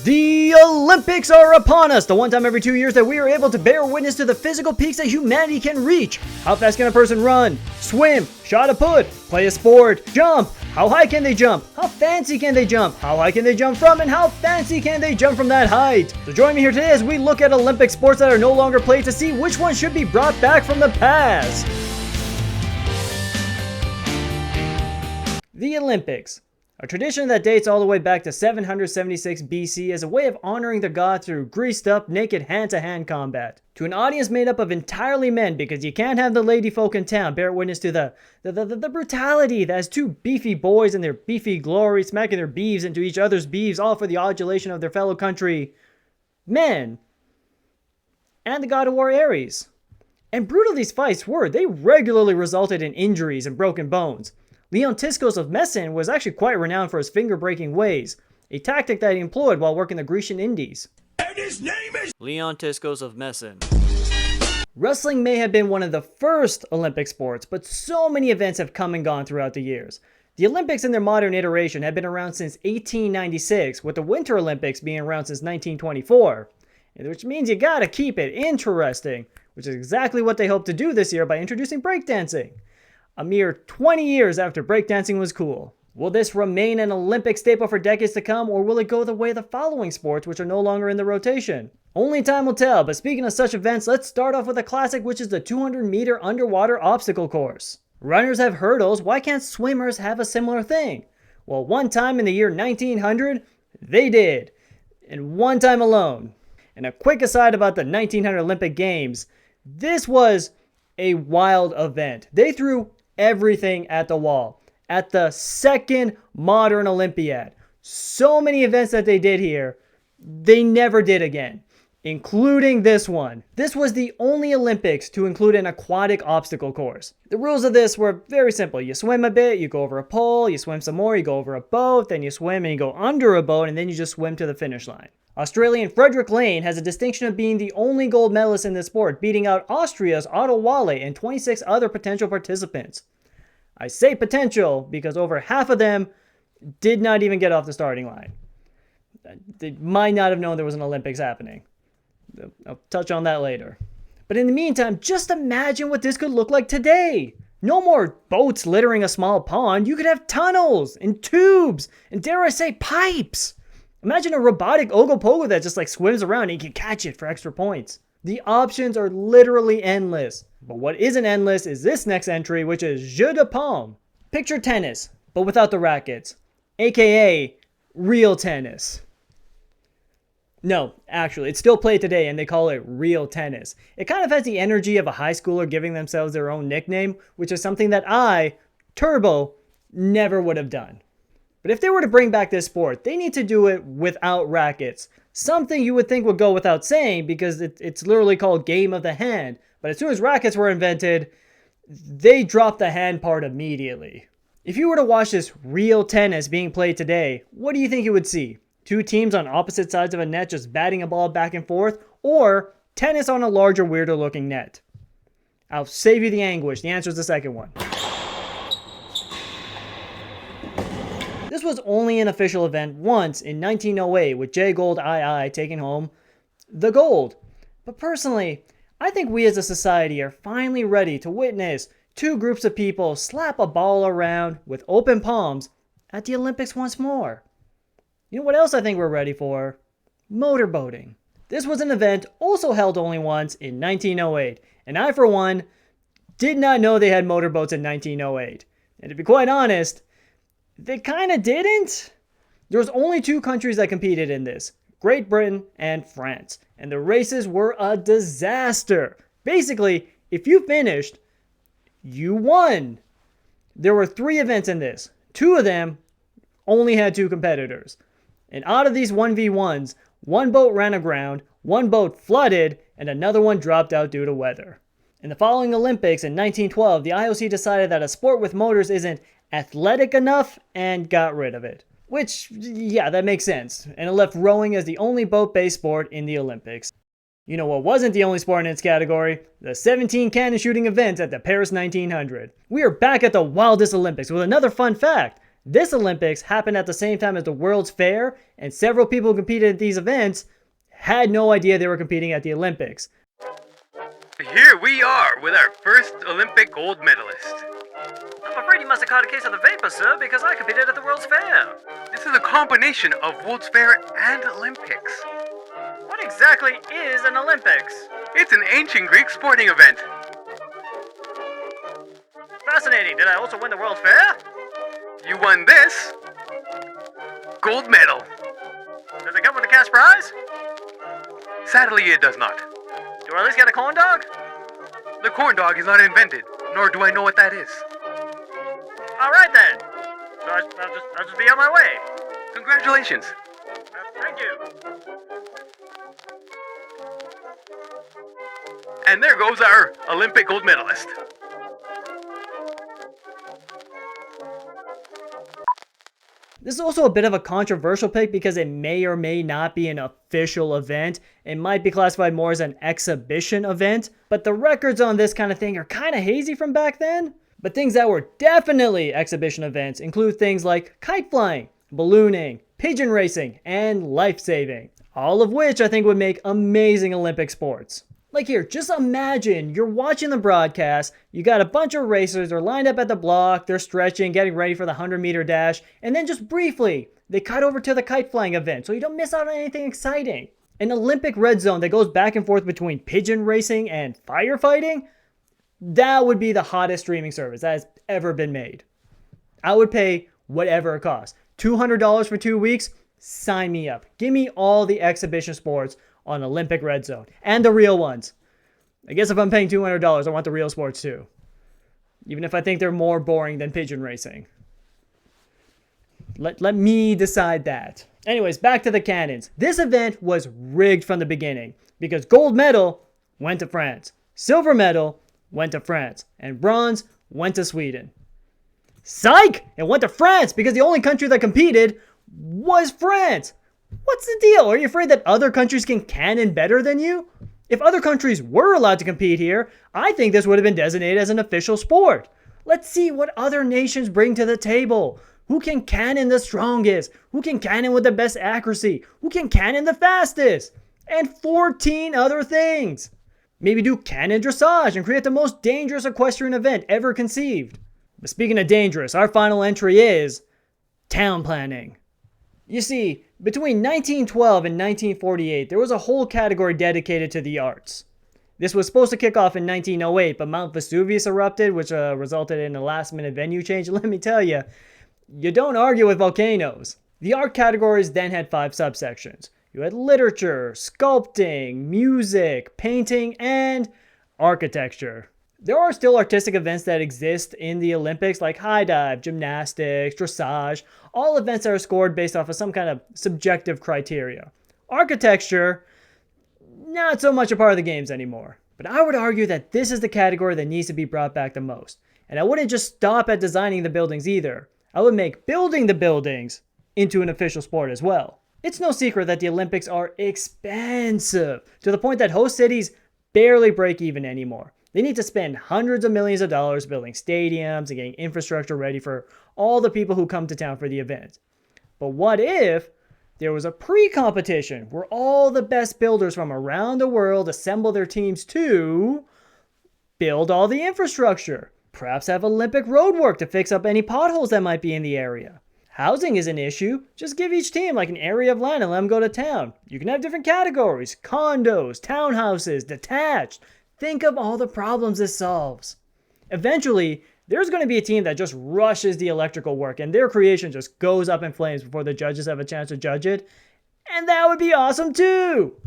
The Olympics are upon us, the one time every 2 years that we are able to bear witness to the physical peaks that humanity can reach. How fast can a person run, swim, shot a put, play a sport, jump? How high can they jump? How fancy can they jump? How high can they jump from, and how fancy can they jump from that height? So join me here today as we look at Olympic sports that are no longer played to see which one should be brought back from the past. The Olympics. A tradition that dates all the way back to 776 BC as a way of honoring the god through greased up, naked hand-to-hand combat. To an audience made up of entirely men, because you can't have the lady folk in town bear witness to the brutality that has two beefy boys and their beefy glory smacking their beeves into each other's beeves, all for the adulation of their fellow country men. And the god of war Ares. And brutal these fights were, they regularly resulted in injuries and broken bones. Leontiscos of Messin was actually quite renowned for his finger-breaking ways, a tactic that he employed while working the Grecian Indies. And his name is Leontiscos of Messin. Wrestling may have been one of the first Olympic sports, but so many events have come and gone throughout the years. The Olympics in their modern iteration have been around since 1896, with the Winter Olympics being around since 1924, which means you gotta keep it interesting, which is exactly what they hope to do this year by introducing breakdancing. A mere 20 years after breakdancing was cool. Will this remain an Olympic staple for decades to come, or will it go the way of the following sports which are no longer in the rotation? Only time will tell, but speaking of such events, let's start off with a classic, which is the 200-meter underwater obstacle course. Runners have hurdles, why can't swimmers have a similar thing? Well, one time in the year 1900, they did. And one time alone. And a quick aside about the 1900 Olympic Games, this was a wild event. They threw everything at the wall at the second modern Olympiad. So many events that they did here, they never did again, including this one. This was the only Olympics to include an aquatic obstacle course. The rules of this were very simple. You swim a bit, you go over a pole, you swim some more, you go over a boat, then you swim and you go under a boat, and then you just swim to the finish line. Australian Frederick Lane has a distinction of being the only gold medalist in this sport, beating out Austria's Otto Wale and 26 other potential participants. I say potential because over half of them did not even get off the starting line. They might not have known there was an Olympics happening. I'll touch on that later. But in the meantime, just imagine what this could look like today. No more boats littering a small pond. You could have tunnels and tubes and, dare I say, pipes. Imagine a robotic Ogopogo that just swims around and you can catch it for extra points. The options are literally endless. But what isn't endless is this next entry, which is jeu de paume. Picture tennis, but without the rackets. AKA real tennis. No, actually, it's still played today and they call it real tennis. It kind of has the energy of a high schooler giving themselves their own nickname, which is something that I, Turbo, never would have done. But if they were to bring back this sport, they need to do it without rackets. Something you would think would go without saying because it's literally called game of the hand. But as soon as rackets were invented, they dropped the hand part immediately. If you were to watch this real tennis being played today, what do you think you would see? Two teams on opposite sides of a net just batting a ball back and forth, or tennis on a larger, weirder looking net? I'll save you the anguish. The answer is the second one. This was only an official event once in 1908 with J. Gold II taking home the gold. But personally, I think we as a society are finally ready to witness two groups of people slap a ball around with open palms at the Olympics once more. You know what else I think we're ready for? Motorboating. This was an event also held only once in 1908, and I for one did not know they had motorboats in 1908. And to be quite honest, they kind of didn't. There was only two countries that competed in this, Great Britain and France, and the races were a disaster. Basically, if you finished, you won. There were 3 events in this. 2 of them only had 2 competitors. And out of these 1v1s, 1 boat ran aground, 1 boat flooded, and another one dropped out due to weather. In the following Olympics in 1912, the IOC decided that a sport with motors isn't athletic enough and got rid of it. Which, yeah, that makes sense. And it left rowing as the only boat-based sport in the Olympics. You know what wasn't the only sport in its category? The 17 cannon shooting event at the Paris 1900. We are back at the wildest Olympics with another fun fact. This Olympics happened at the same time as the World's Fair, and several people who competed at these events had no idea they were competing at the Olympics. Here we are with our first Olympic gold medalist. I'm afraid you must have caught a case of the vapor, sir, because I competed at the World's Fair. This is a combination of World's Fair and Olympics. What exactly is an Olympics? It's an ancient Greek sporting event. Fascinating. Did I also win the World's Fair? You won this gold medal. Does it come with a cash prize? Sadly, it does not. Do I at least get a corn dog? The corn dog is not invented, nor do I know what that is. All right then. So I'll just be on my way. Congratulations. Thank you. And there goes our Olympic gold medalist. This is also a bit of a controversial pick because it may or may not be an official event. It might be classified more as an exhibition event, but the records on this kind of thing are kind of hazy from back then. But things that were definitely exhibition events include things like kite flying, ballooning, pigeon racing, and life saving. All of which I think would make amazing Olympic sports. Like here, just imagine you're watching the broadcast, you got a bunch of racers, they're lined up at the block, they're stretching, getting ready for the 100-meter dash, and then just briefly, they cut over to the kite flying event so you don't miss out on anything exciting. An Olympic red zone that goes back and forth between pigeon racing and firefighting, that would be the hottest streaming service that has ever been made. I would pay whatever it costs. $200 for 2 weeks? Sign me up. Give me all the exhibition sports on Olympic Red Zone. And the real ones. I guess if I'm paying $200, I want the real sports too. Even if I think they're more boring than pigeon racing. Let me decide that. Anyways, back to the cannons. This event was rigged from the beginning because gold medal went to France. Silver medal went to France. And bronze went to Sweden. Psych! It went to France because the only country that competed was France. What's the deal? Are you afraid that other countries can cannon better than you? If other countries were allowed to compete here, I think this would have been designated as an official sport. Let's see what other nations bring to the table. Who can cannon the strongest? Who can cannon with the best accuracy? Who can cannon the fastest? And 14 other things. Maybe do cannon dressage and create the most dangerous equestrian event ever conceived. But speaking of dangerous, our final entry is town planning. You see, between 1912 and 1948, there was a whole category dedicated to the arts. This was supposed to kick off in 1908, but Mount Vesuvius erupted, which resulted in a last-minute venue change. Let me tell you, you don't argue with volcanoes. The art categories then had 5 subsections. You had literature, sculpting, music, painting, and architecture. There are still artistic events that exist in the Olympics, like high dive, gymnastics, dressage, all events that are scored based off of some kind of subjective criteria. Architecture, not so much a part of the games anymore. But I would argue that this is the category that needs to be brought back the most. And I wouldn't just stop at designing the buildings either. I would make building the buildings into an official sport as well. It's no secret that the Olympics are expensive, to the point that host cities barely break even anymore. They need to spend hundreds of millions of dollars building stadiums and getting infrastructure ready for all the people who come to town for the event. But what if there was a pre-competition where all the best builders from around the world assemble their teams to build all the infrastructure? Perhaps have Olympic road work to fix up any potholes that might be in the area. Housing is an issue. Just give each team like an area of land and let them go to town. You can have different categories: condos, townhouses, detached. Think of all the problems this solves. Eventually, there's going to be a team that just rushes the electrical work and their creation just goes up in flames before the judges have a chance to judge it. And that would be awesome too!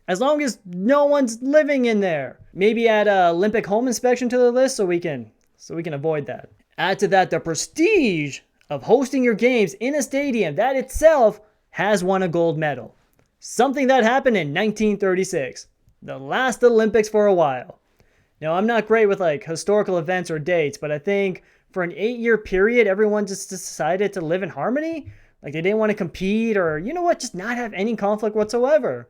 As long as no one's living in there. Maybe add Olympic home inspection to the list so we can avoid that. Add to that the prestige of hosting your games in a stadium that itself has won a gold medal. Something that happened in 1936. The last Olympics for a while. Now, I'm not great with historical events or dates, but I think for an 8-year period, everyone just decided to live in harmony. Like they didn't want to compete or, just not have any conflict whatsoever.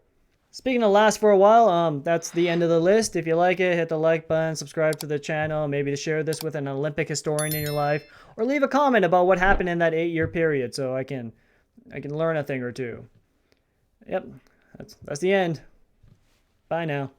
Speaking of last for a while, that's the end of the list. If you like it, hit the like button, subscribe to the channel, maybe share this with an Olympic historian in your life, or leave a comment about what happened in that 8-year period so I can learn a thing or two. Yep, that's the end. Bye now.